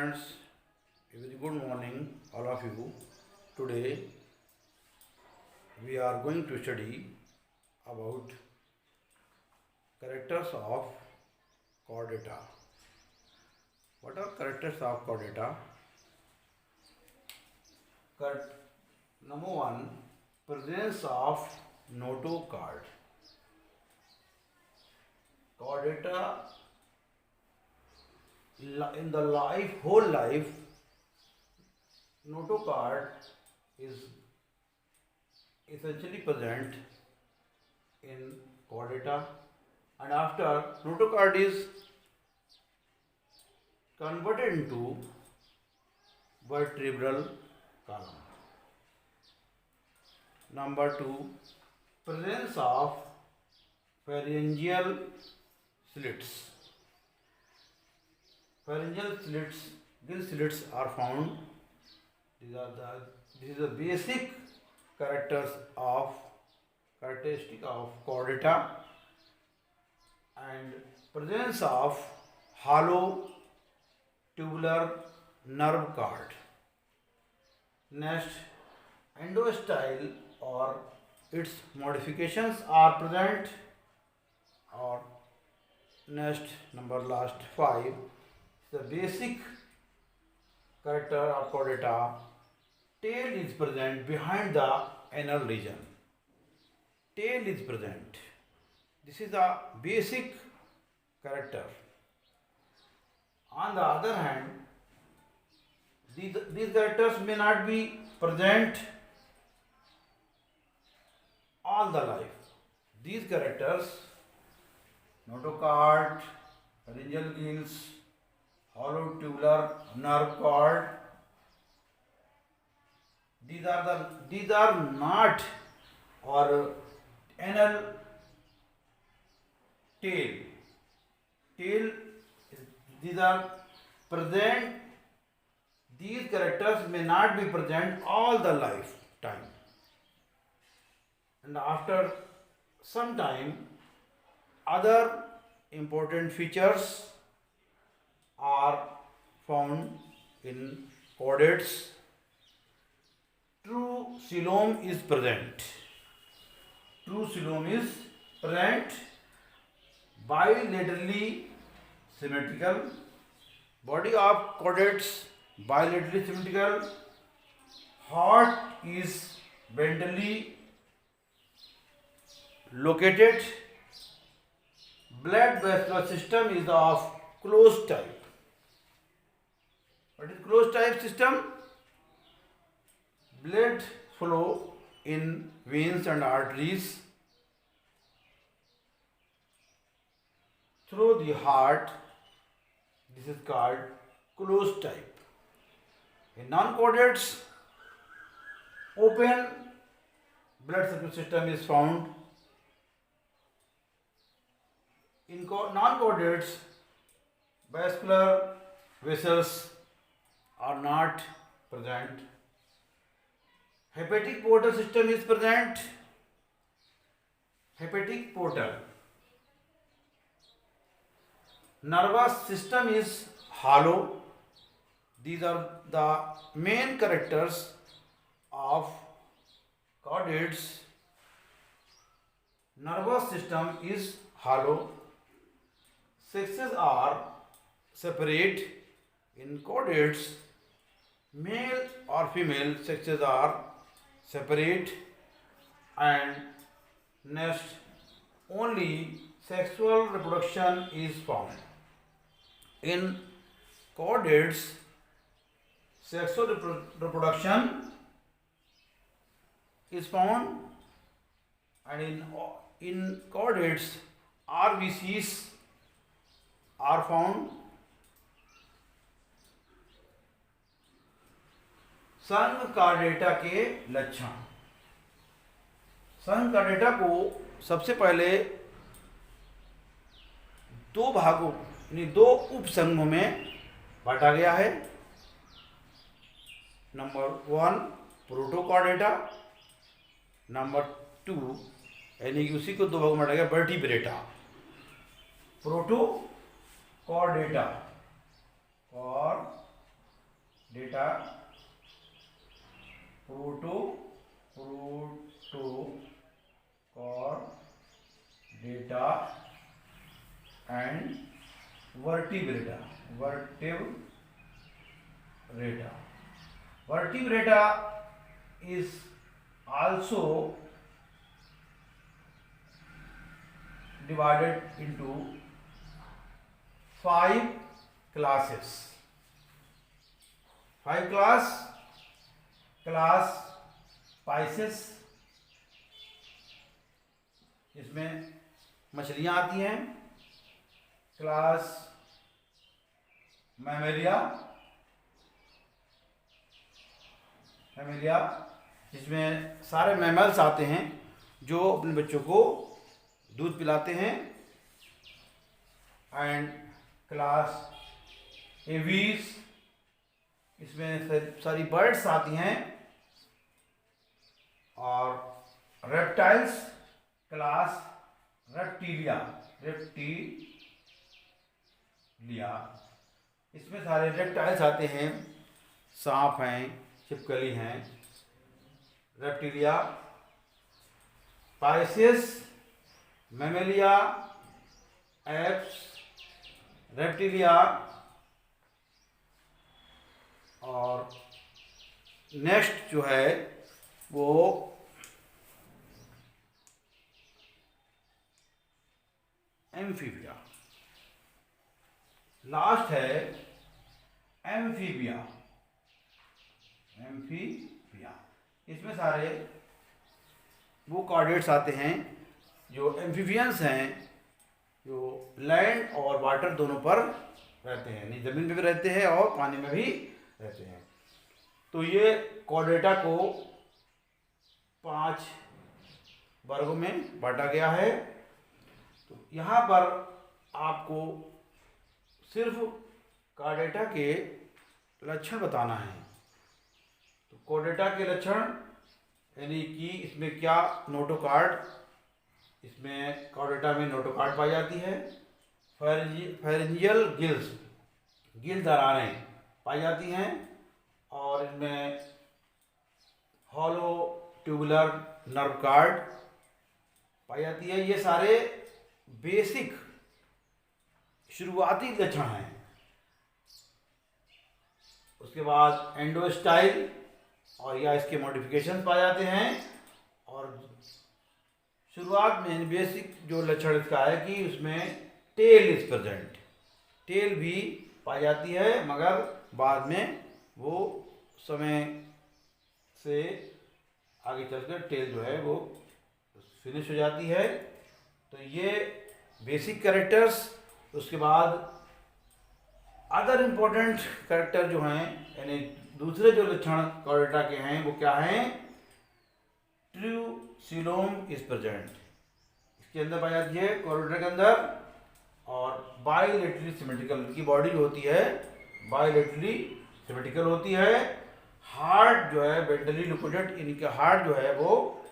friends, a very good morning all of you. Today we are going to study about characters of chordata. What are characters of chordata? Number one, presence of notochord. Chordata in the whole life, notochord is essentially present in chordata, and after notochord is converted into vertebral column. Number two, presence of pharyngeal slits. Pharyngeal slits, gill slits are found. This is the basic characteristic of chordata, and presence of hollow tubular nerve cord. Next, endostyle or its modifications are present. Or next, last 5, the basic character of chordata. Tail is present behind the anal region. Tail is present. This is the basic character. On the other hand, these characters may not be present all the life. These characters, notochord, pharyngeal gills, hollow tubular nerve cord, these are not, or anal tail. These are present. These characters may not be present all the lifetime, and after some time, other important features are found in chordates. True coelom is present. Bilaterally symmetrical. Body of chordates bilaterally symmetrical. Heart is ventrally located. Blood vessel system is of closed type. What is closed type system? Blood flow in veins and arteries through the heart. This is called closed type. In non-chordates, open blood circulatory system is found. In non-chordates, vascular vessels are not present. Hepatic portal system is present. Hepatic portal. Nervous system is hollow. These are the main characters of chordates. Nervous system is hollow. Sexes are separate. In chordates, male or female sexes are separate, and next, only sexual reproduction is found. In chordates, sexual reproduction is found, and in chordates, RBCs are found. संघ chordata के लक्षण. संघ chordata को सबसे पहले दो भागों यानी दो उपसंघों में बांटा गया है. नंबर 1 प्रोटोकॉर्डेटा, नंबर 2 यानी कि उसी को दो भागों में बांटा गया vertebrata. Protochordata data Protochordata and vertebrata. Vertebrata is also divided into 5 classes. 5 class Pisces, इसमें मछलियां आती हैं. क्लास मैमेलिया जिसमें सारे मैमल्स आते हैं जो अपने बच्चों को दूध पिलाते हैं. एंड क्लास एवीज, इसमें सारी बर्ड्स आती हैं. और रेप्टाइल्स क्लास रेप्टिलिया, इसमें सारे रेप्टाइल्स आते हैं. सांप हैं, छिपकली हैं. Reptilia, Pisces, Mammalia, apps, reptilia. और नेक्स्ट जो है वो एम्फीबिया. लास्ट है एम्फीबिया. इसमें सारे वो कॉर्डेट्स आते हैं जो एम्फीबियंस हैं, जो लैंड और वाटर दोनों पर रहते हैं, यानी ज़मीन में भी रहते हैं और पानी में भी रहते हैं. तो ये कॉर्डेटा को 5 वर्गों में बांटा गया है. तो यहाँ पर आपको सिर्फ कॉर्डेटा के लक्षण बताना है. तो कॉर्डेटा के लक्षण यानी कि इसमें क्या नोटोकार्ड, इसमें कॉर्डेटा में नोटोकार्ड पाई जाती है. फेरेंजियल गिल्स, गिल दरारें पाई जाती हैं. और इसमें हॉलो ट्यूबुलर नर्व कार्ड पाई जाती है. ये सारे बेसिक शुरुआती लक्षण हैं. उसके बाद एंडोस्टाइल और या इसके मॉडिफिकेशन पाए जाते हैं. और शुरुआत में बेसिक जो लक्षण इसका है कि उसमें टेल इज प्रेजेंट, टेल भी पाई जाती है, मगर बाद में वो समय से आगे चलकर टेल जो है वो फिनिश हो जाती है. तो ये बेसिक कैरेक्टर्स. उसके बाद अदर इम्पोर्टेंट कैरेक्टर जो हैं, यानी दूसरे जो लक्षण कॉर्डेटा के हैं वो क्या हैं. ट्रू सीलोम इज प्रेजेंट, इसके अंदर पाई जाती है कॉर्डेटा के अंदर. और बाइलेटरली सिमेट्रिकल, इनकी बॉडी जो होती है बाइलेटरली सिमेट्रिकल होती है. हार्ट जो है वेंट्रली लुकुडेट, इनका हार्ट जो है वो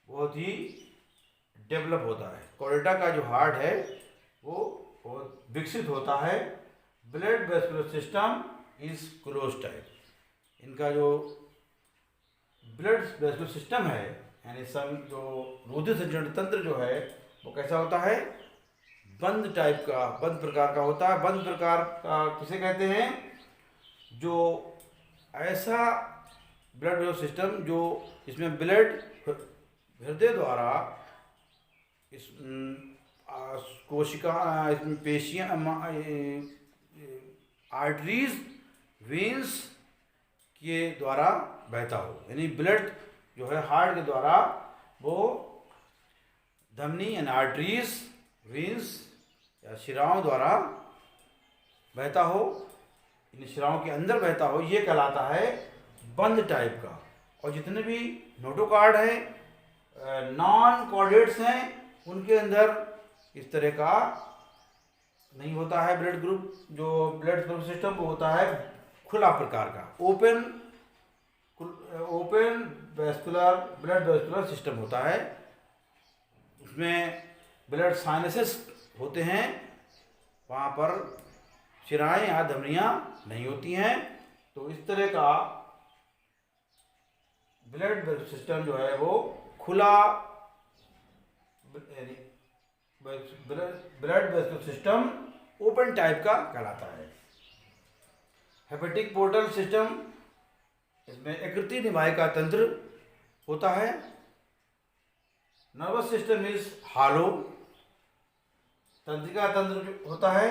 बहुत ही डेवलप होता है. कॉर्डेटा का जो हार्ट है वो बहुत विकसित होता है. Blood vascular system is close type, इनका जो ब्लड वेस्कुलर सिस्टम है यानी जो रुधिर संचरण तंत्र जो है वो कैसा होता है, बंद टाइप का, बंद प्रकार का होता है. बंद प्रकार का किसे कहते हैं, जो ऐसा ब्लड वेस्कुलर सिस्टम जो इसमें ब्लड हृदय द्वारा इस कोशिका, इसमें पेशियाँ, आर्टरीज, वेन्स के द्वारा बहता हो. यानी ब्लड जो है हार्ट के द्वारा वो धमनी यानी आर्टरीज, वेन्स या शिराओं द्वारा बहता हो, इन शिराओं के अंदर बहता हो, ये कहलाता है बंद टाइप का. और जितने भी नोटोकार्ड हैं, नॉन कॉर्डेट्स हैं, उनके अंदर इस तरह का नहीं होता है ब्लड ग्रुप. जो ब्लड ग्रुप सिस्टम वो होता है खुला प्रकार का, open vascular blood vascular system होता है. उसमें ब्लड साइनसेस होते हैं, वहाँ पर शिराएँ या धमनियाँ नहीं होती हैं. तो इस तरह का ब्लड वेसल सिस्टम जो है वो खुला blood vessel system open type का कहलाता है। हेपेटिक पोर्टल सिस्टम, इसमें यकृतीय निवाहिका तंत्र होता है। नर्वस सिस्टम इज हालो, तंत्रिका तंत्र जो होता है,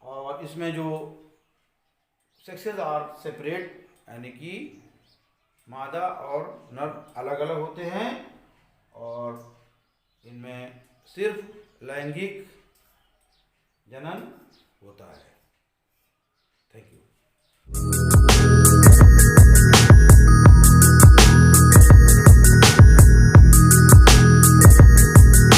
और इसमें जो सेक्सेस आर सेपरेट, यानी कि मादा और नर अलग अलग होते हैं, और इनमें सिर्फ लैंगिक जनन होता है। Thank you.